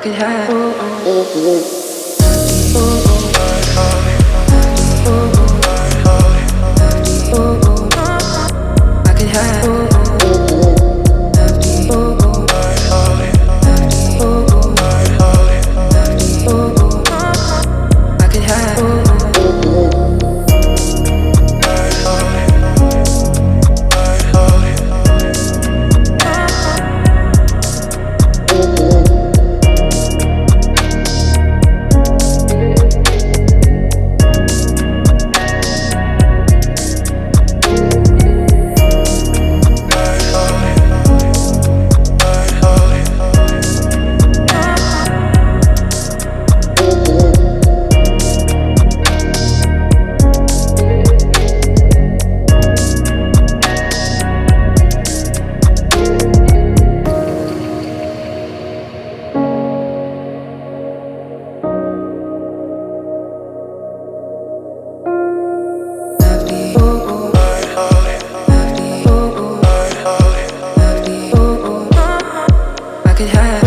could have. I could have.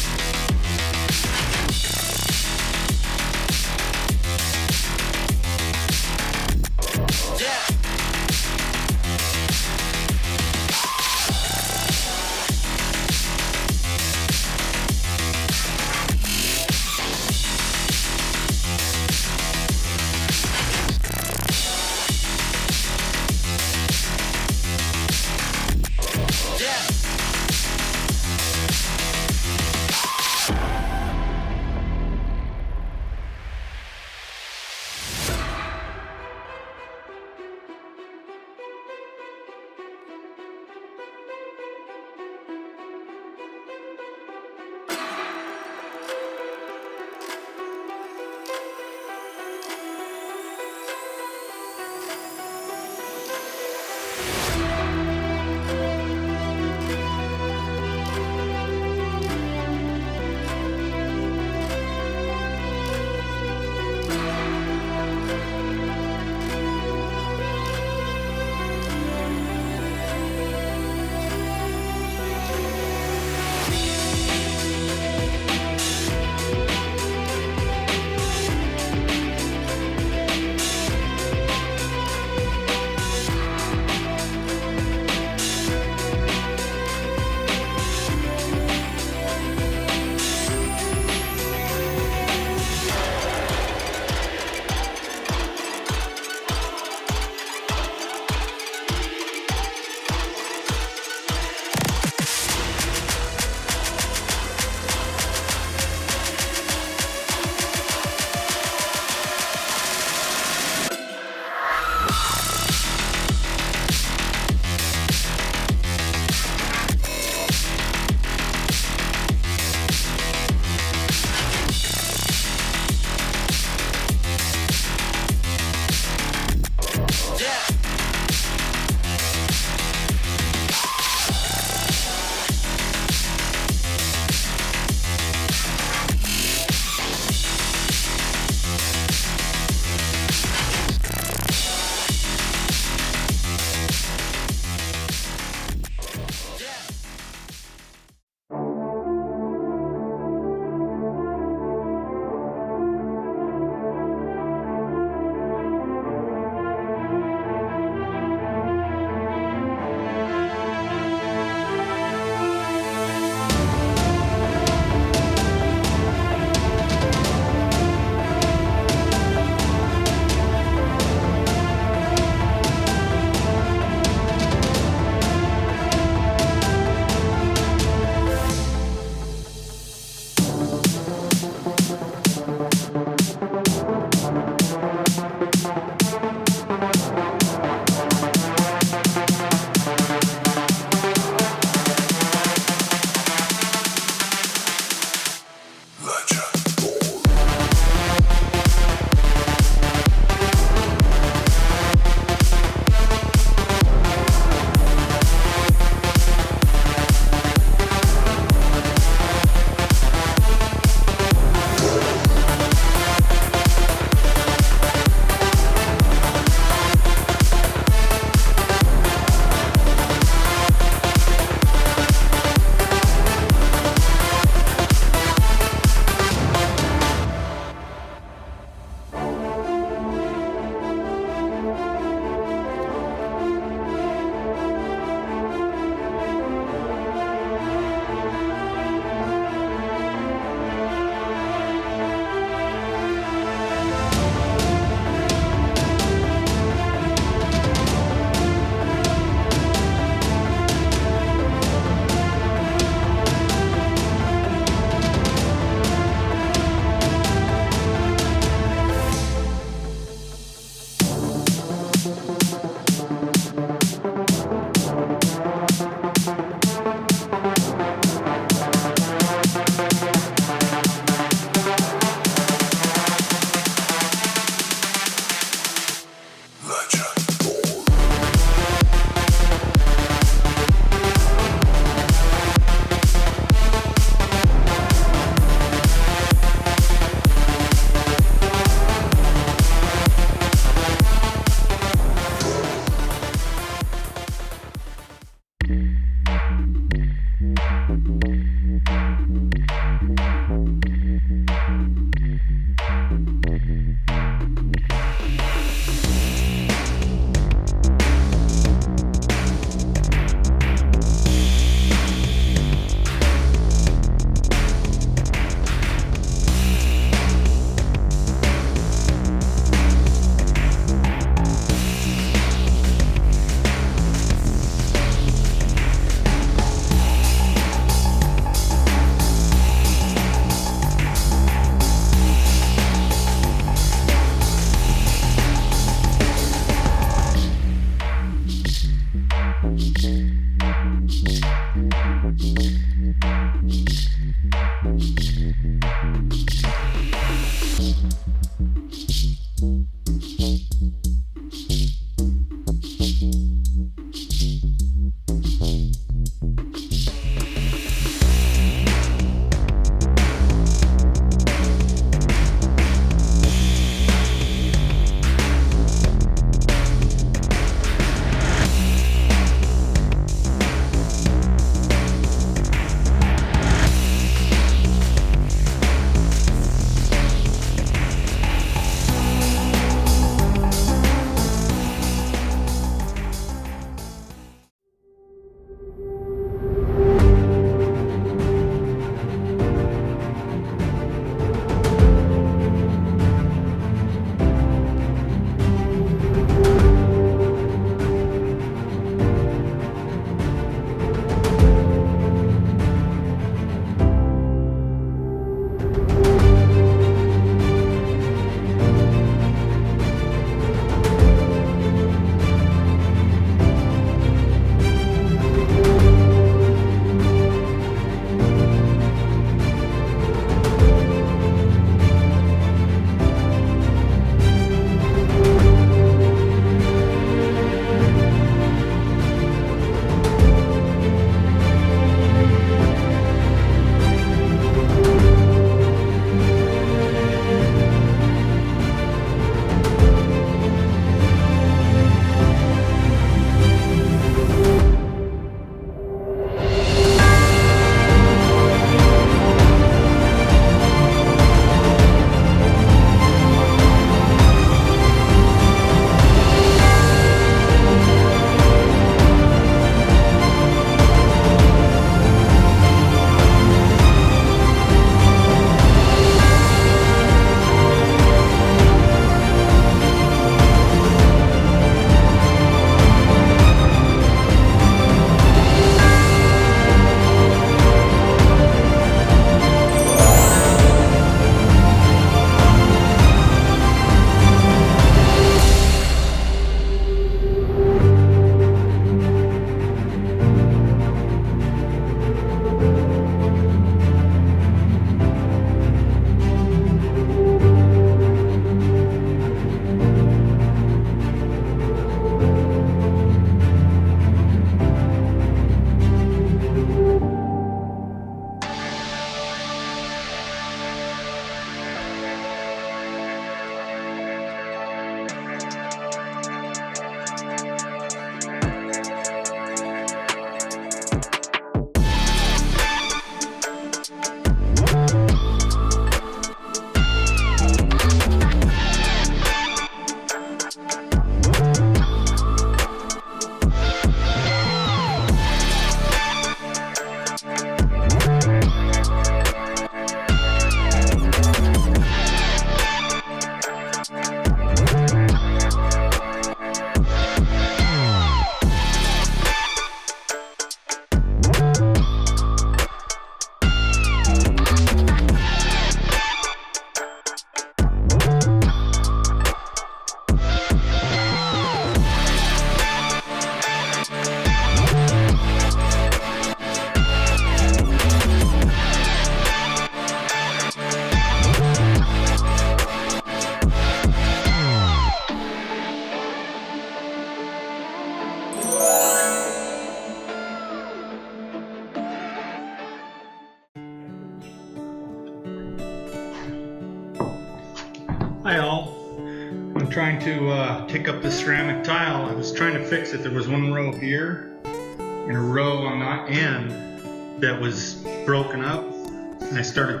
to take up the ceramic tile. I was trying to fix it. There was one row here and a row on that end that was broken up, and I started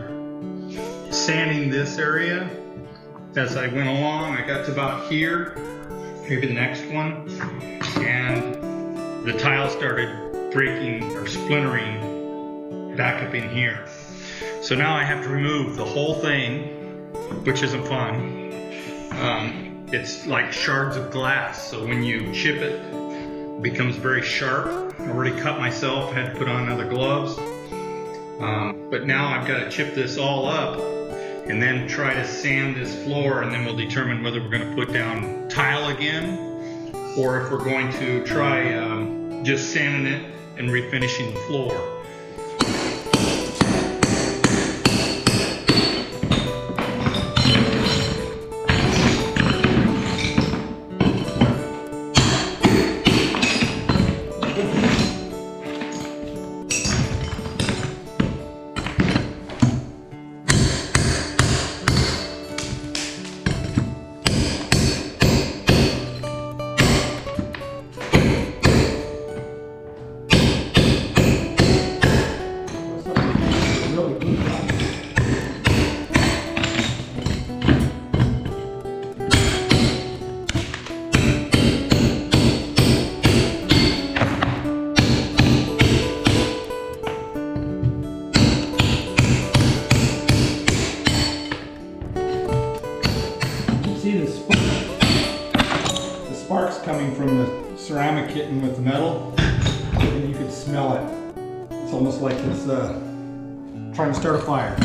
sanding this area as I went along. I got to about here, maybe the next one, and the tile started breaking or splintering back up in here. So now I have to remove the whole thing, which isn't fun. It's like shards of glass, so when you chip it, it becomes very sharp. I already cut myself, had to put on other gloves. But now I've got to chip this all up and then try to sand this floor, and then we'll determine whether we're going to put down tile again or if we're going to try just sanding it and refinishing the floor. See the sparks coming from the ceramic hitting with the metal, and you can smell it. It's almost like it's trying to start a fire.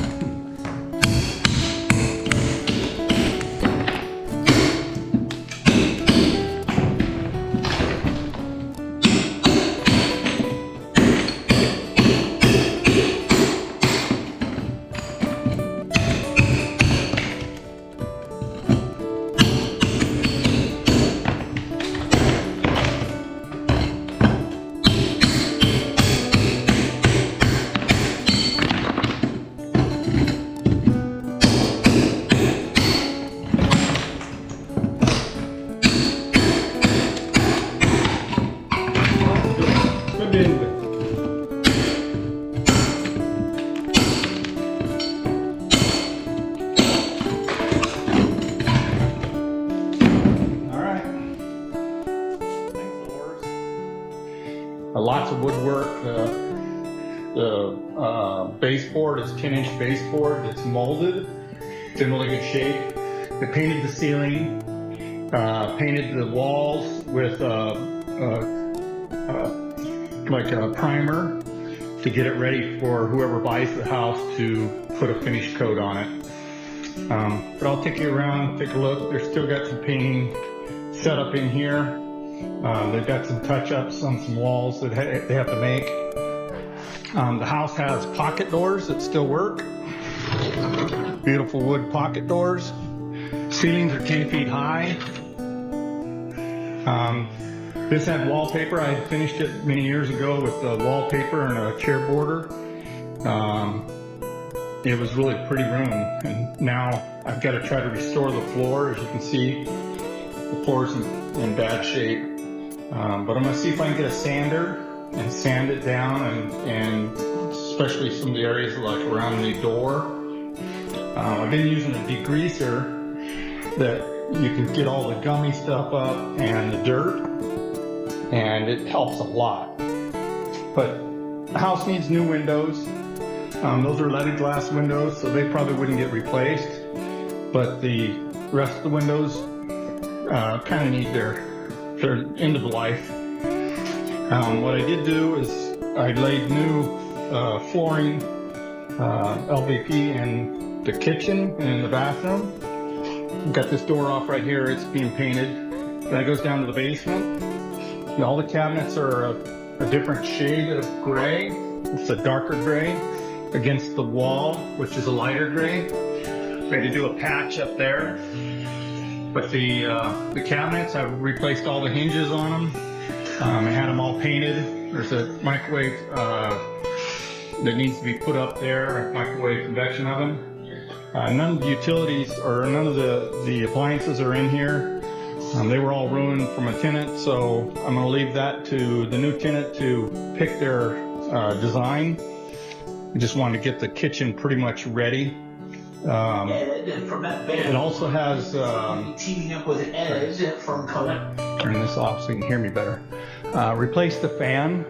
Lots of woodwork. The baseboard is 10-inch baseboard that's molded. It's in really good shape. They painted the ceiling, painted the walls with like a primer to get it ready for whoever buys the house to put a finish coat on it. But I'll take you around, take a look. They've still got some painting set up in here. They've got some touch-ups on some walls that they have to make. The house has pocket doors that still work. Beautiful wood pocket doors. Ceilings are 10 feet high. This had wallpaper. I had finished it many years ago with wallpaper and a chair border. It was really a pretty room, and now I've got to try to restore the floor. As you can see, the floor's in bad shape. But I'm going to see if I can get a sander and sand it down, and especially some of the areas like around the door. I've been using a degreaser that you can get all the gummy stuff up and the dirt, and it helps a lot. But the house needs new windows. Those are leaded glass windows, so they probably wouldn't get replaced. But the rest of the windows kind of need their end of life. What I did do is I laid new flooring, LVP in the kitchen and in the bathroom. Got this door off right here, it's being painted. Then it goes down to the basement. And all the cabinets are a different shade of gray. It's a darker gray against the wall, which is a lighter gray. We had to do a patch up there. But the cabinets, I've replaced all the hinges on them. I had them all painted. There's a microwave that needs to be put up there, a microwave convection oven. None of the utilities or none of the appliances are in here. They were all ruined from a tenant, so I'm going to leave that to the new tenant to pick their design. I just wanted to get the kitchen pretty much ready. It also has, turn this off so you can hear me better. Replace the fan.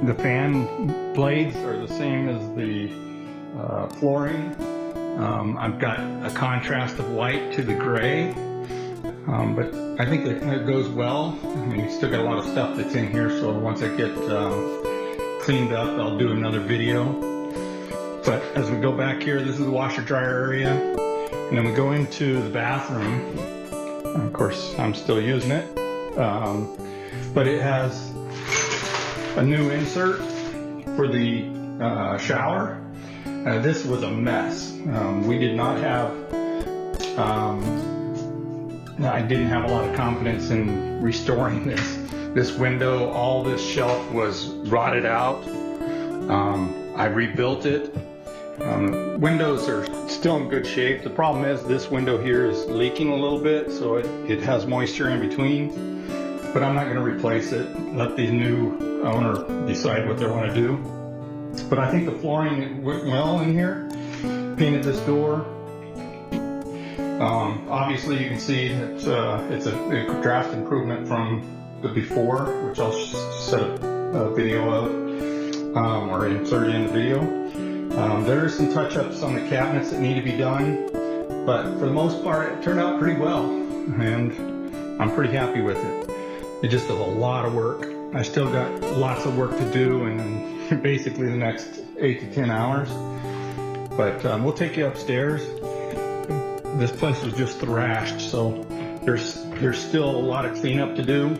The fan blades are the same as the flooring. I've got a contrast of white to the gray, but I think it goes well. I mean, still got a lot of stuff that's in here, so once I get cleaned up, I'll do another video. But as we go back here, this is the washer dryer area, and then we go into the bathroom. Of course, I'm still using it, but it has a new insert for the shower. This was a mess. We did not have, I didn't have a lot of confidence in restoring this window. All this shelf was rotted out. I rebuilt it. Windows are still in good shape. The problem is this window here is leaking a little bit, so it has moisture in between. But I'm not going to replace it. Let the new owner decide what they want to do. But I think the flooring went well in here. Painted this door. Obviously you can see that it's a draft improvement from the before, which I'll set a video of or insert in the video. There are some touch-ups on the cabinets that need to be done, but for the most part it turned out pretty well, and I'm pretty happy with it. It just does a lot of work. I still got lots of work to do in basically the next 8 to 10 hours. But we'll take you upstairs. This place was just thrashed, so there's still a lot of cleanup to do.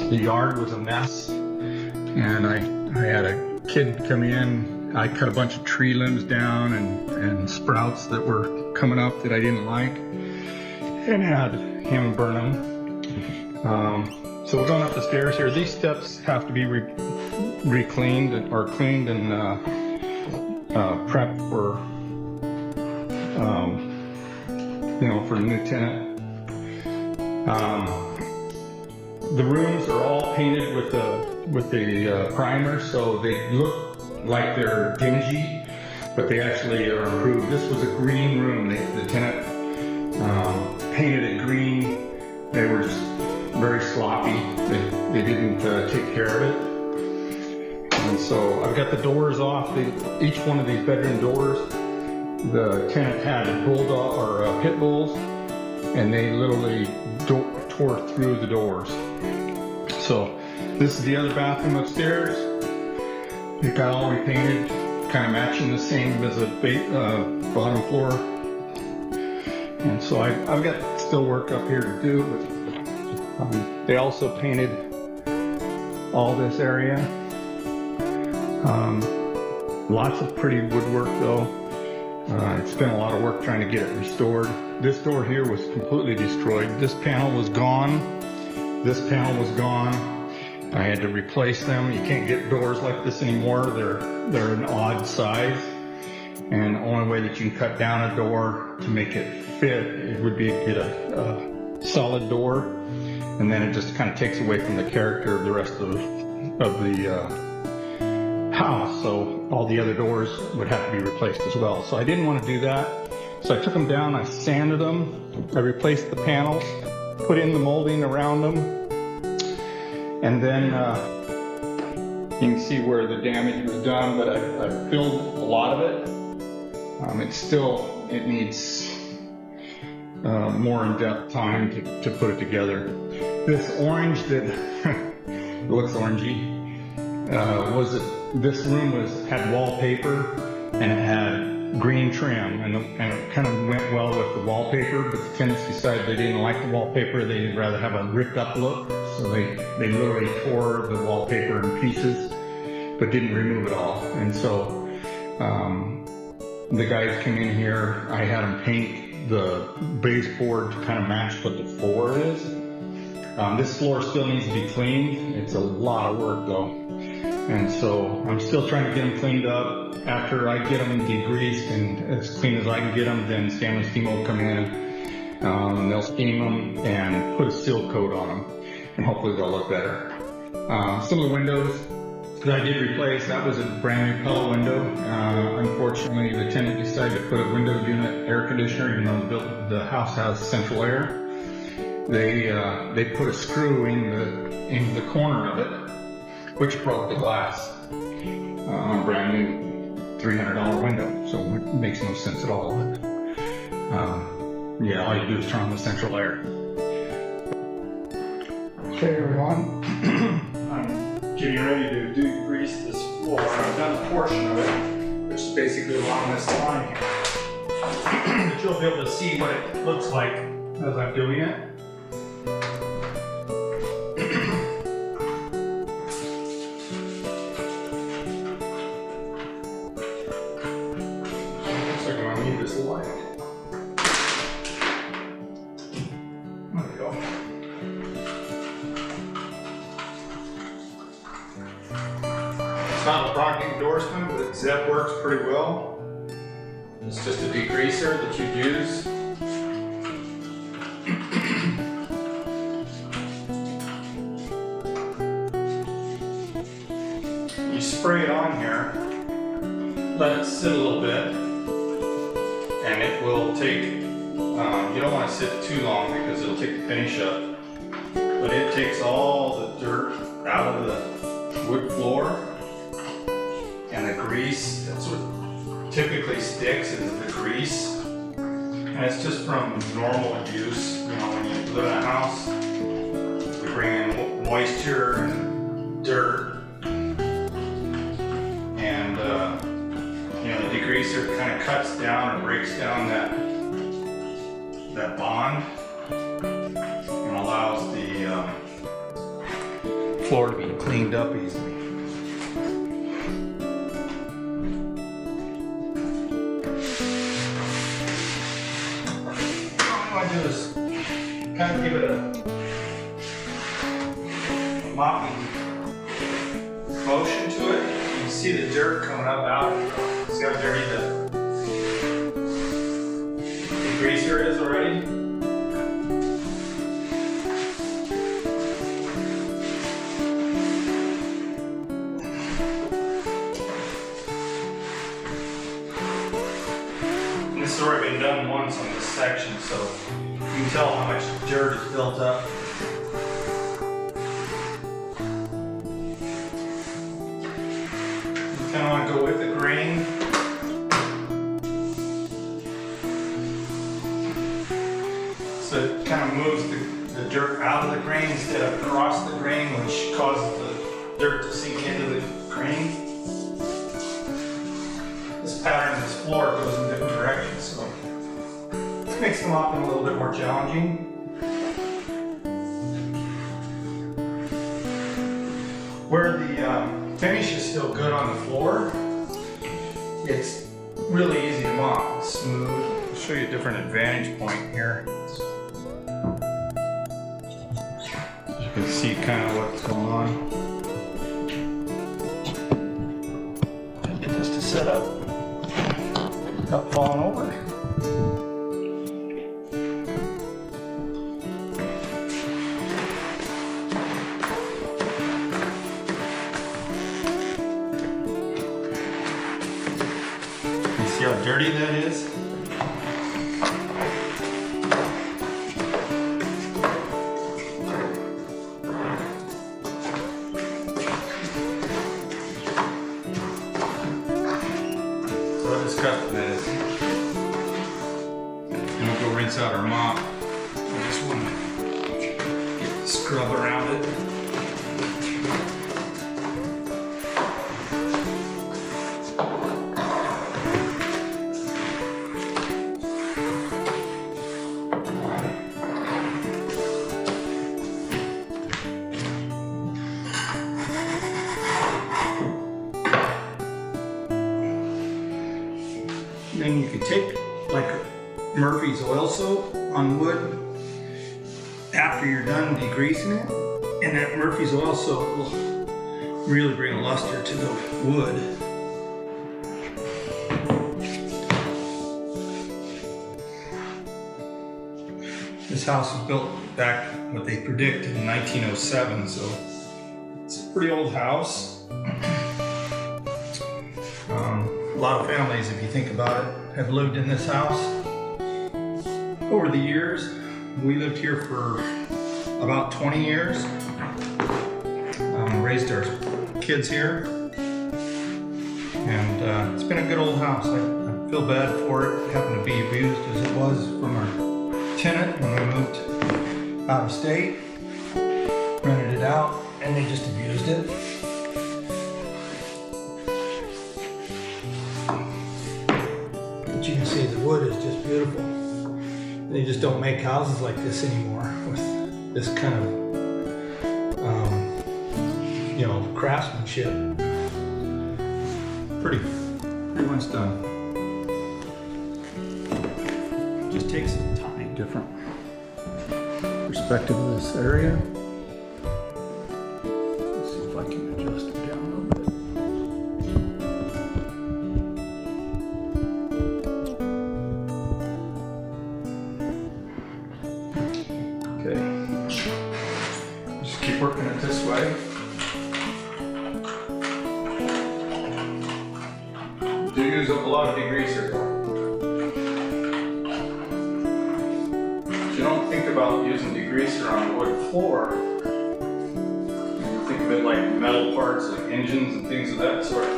The yard was a mess, and I had a kid come in. I cut a bunch of tree limbs down and sprouts that were coming up that I didn't like, and had him burn them. So we're going up the stairs here. These steps have to be re-cleaned or cleaned and prepped for, for the new tenant. The rooms are all painted with the primer, so they look like they're dingy, but they actually are improved. This was a green room. The tenant painted it green. They were just very sloppy. They didn't take care of it. And so I've got the doors off. Each one of these bedroom doors, the tenant had bulldog or pit bulls, and they literally tore through the doors. So this is the other bathroom upstairs. It got all repainted, kind of matching the same as the bottom floor. And so I've got still work up here to do, but they also painted all this area. Lots of pretty woodwork though. It's been a lot of work trying to get it restored. This door here was completely destroyed. This panel was gone. This panel was gone. I had to replace them. You can't get doors like this anymore. They're an odd size. And the only way that you can cut down a door to make it fit, it would be to get a solid door. And then it just kind of takes away from the character of the rest of the house. So all the other doors would have to be replaced as well. So I didn't want to do that. So I took them down, I sanded them, I replaced the panels, put in the molding around them, and then you can see where the damage was done, but I filled a lot of it. It needs more in-depth time to put it together. This orange that it looks orangey, this room had wallpaper and it had green trim, and it kind of went well with the wallpaper, but the tenants decided they didn't like the wallpaper. They'd rather have a ripped up look, so they literally tore the wallpaper in pieces but didn't remove it all. And so the guys came in here, I had them paint the baseboard to kind of match what the floor is. This floor still needs to be cleaned. It's a lot of work though. And so I'm still trying to get them cleaned up. After I get them degreased and as clean as I can get them, then Stanley Steam will come in. They'll steam them and put a seal coat on them, and hopefully they'll look better. Some of the windows that I did replace, that was a brand new Pella window. Unfortunately, the tenant decided to put a window unit air conditioner, even though the house has central air. They put a screw in the corner of it, which broke the glass on a brand new $300 window. So it makes no sense at all. Yeah, all you do is turn on the central air. Okay, everyone. I'm getting ready to degrease this floor. I've done a portion of it, which is basically along this line here. But you'll be able to see what it looks like as I'm doing it. Looks like I'm gonna need this light. There we go. It's not a product endorsement, but Zeb works pretty well. It's just a degreaser that you use. You spray it on here, let it sit a little bit, and it will take, you don't want to sit too long because it'll take the finish up, but it takes all the dirt out of the wood floor, and the grease, that's what typically sticks is the grease. And it's just from normal abuse. You know, when you live in a house, we bring in moisture and dirt. And, you know, the degreaser kind of cuts down or breaks down that bond and allows the floor to be cleaned up easily. All I do is kind of give it a mopping motion to it. You can see the dirt coming up out. See how dirty the degreaser is already? And this has already been done once on this section, so you can tell how much dirt is built up. You kind of want to go with the grain. So it kind of moves the dirt out of the grain instead of across the grain, which causes the dirt to sink into the grain. This pattern, this floor goes in different directions, so it makes the mopping a little bit more challenging. Where the finish is still good on the floor, it's really easy to mop. It's smooth. I'll show you a different advantage point here. You can see kind of what's going on. Get this to set up. Not falling over. See how dirty that is? So I'll just cut this. And we'll go rinse out our mop. I just want to get the scrub around it. Then you can take like Murphy's oil soap on wood after you're done degreasing it, and that Murphy's oil soap will really bring a luster to the wood. This house was built back, what they predict, in 1907, so it's a pretty old house. A lot of families, if you think about it, have lived in this house over the years. We lived here for about 20 years. Raised our kids here, and it's been a good old house. I feel bad for it having to be abused as it was from our tenant when we moved out of state, rented it out, and they just abused it. But you can see the wood is just beautiful. They just don't make houses like this anymore with this kind of craftsmanship. Pretty much done. Just takes some time. Different perspective of this area. Let's see if I can adjust it down a little bit. Okay. Just keep working it this way. Do use up a lot of degreaser. But you don't think about using degreaser on a wood floor. You think of it like metal parts, like engines and things of that sort.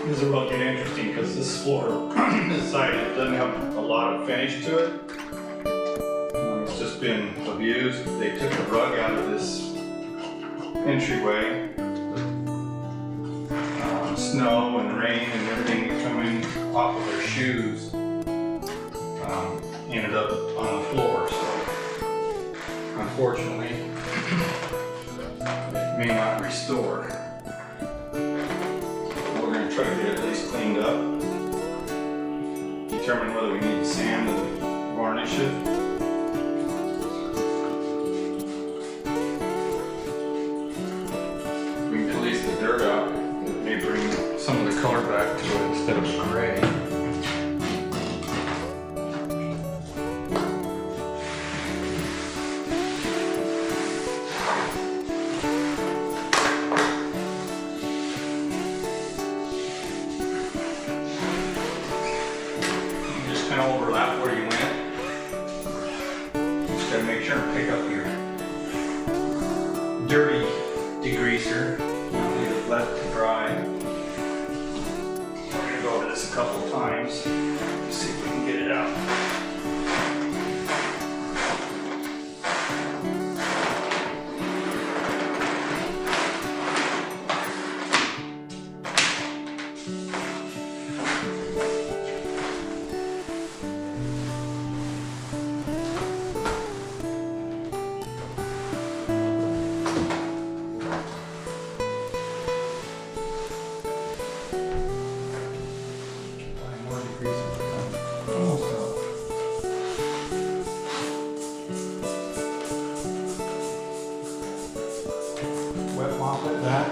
This is about to get interesting because this floor, this side, it doesn't have a lot of finish to it. It's just been abused. They took the rug out of this entryway. Snow and rain and everything coming off of their shoes ended up on the floor. So unfortunately, it may not restore. Try to get it at least cleaned up. Determine whether we need to sand and varnish it. If we can get at least the dirt out, it may bring some of the color back to it instead of the gray. Kind of overlap where you went. Just gotta make sure and pick up your dirty degreaser. Leave it left to dry. We're gonna go over this a couple times. See if we can get it out. Wet mop it back.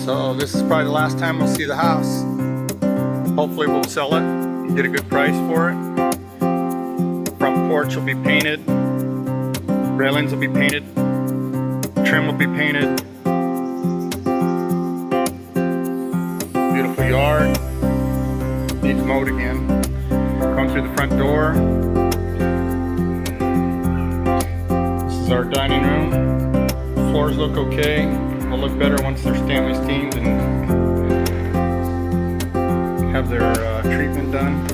So this is probably the last time we'll see the house. Hopefully we'll sell it, get a good price for it. Front porch will be painted. Railings will be painted. Trim will be painted. Beautiful yard. Needs mowed again. Going through the front door. This is our dining room. Floors look okay. They'll look better once they're Stanley steamed and have their treatment done.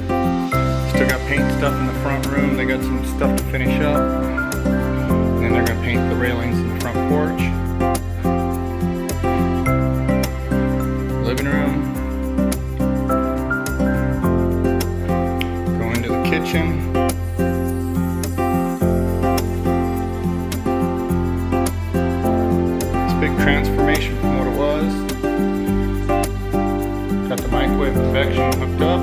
Still got paint stuff in the front room. They got some stuff to finish up. And then they're going to paint the railings in the front porch. Living room. Go into the kitchen. It's a big transformation from what it was. Got the microwave convection hooked up.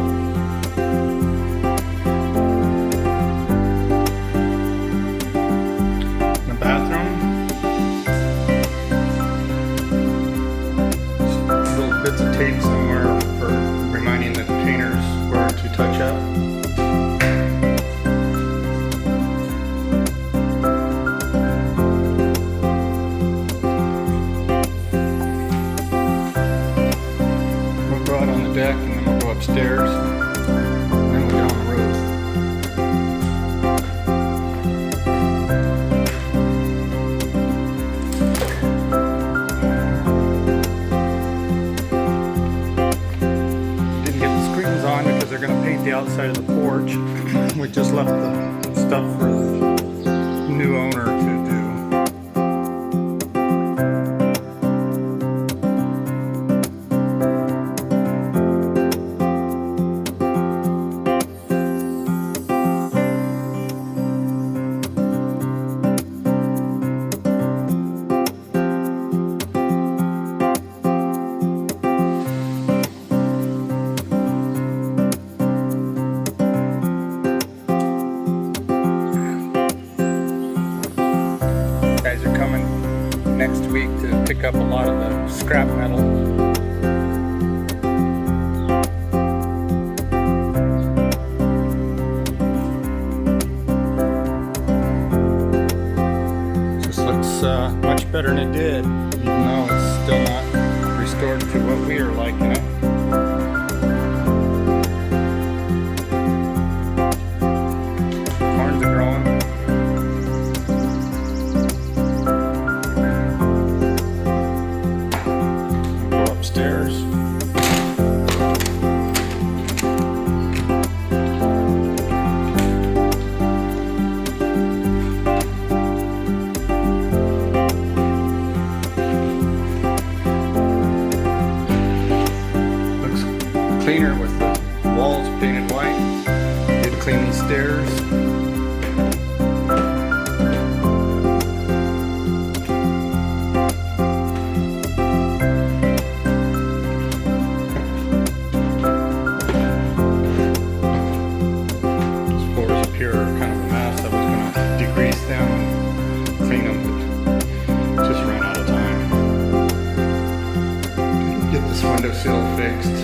The bathroom. Just little bits of tape somewhere for reminding the painters where to touch up. We'll go out on the deck and then we'll go upstairs. And then we'll get on the roof. Didn't get the screens on because they're going to paint the outside of the porch. We just left the stuff for the new owner to do. Guys are coming next week to pick up a lot of the scrap metal. Just looks much better than it did, even though it's still not restored to what we are liking it. Corns are growing. Go upstairs. Looks cleaner with the walls painted white. Did clean these stairs. These floors up here are kind of a mess. I was going to degrease them and clean them, but just ran out of time. Get this windowsill fixed.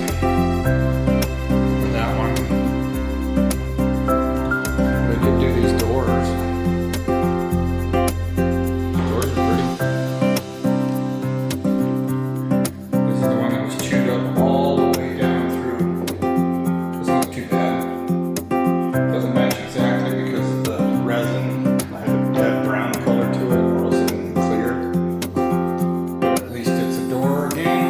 That one. We could do these doors. Doors are pretty. This is the one that was chewed up all the way down through. It's not too bad. Doesn't match exactly because of the resin. I had a dead brown color to it, or else it wouldn't clear. But at least it's a door again.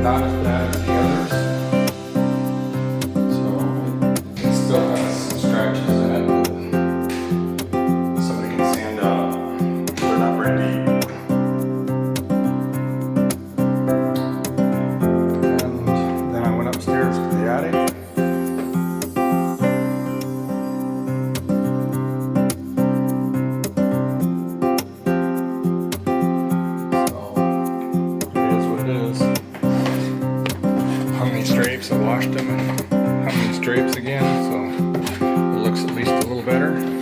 not as bad as the others. So it still has some scratches in it that somebody can sand out. They're not very deep. And then I went upstairs to the attic. Hung these drapes, I washed them and hung these drapes again, so it looks at least a little better.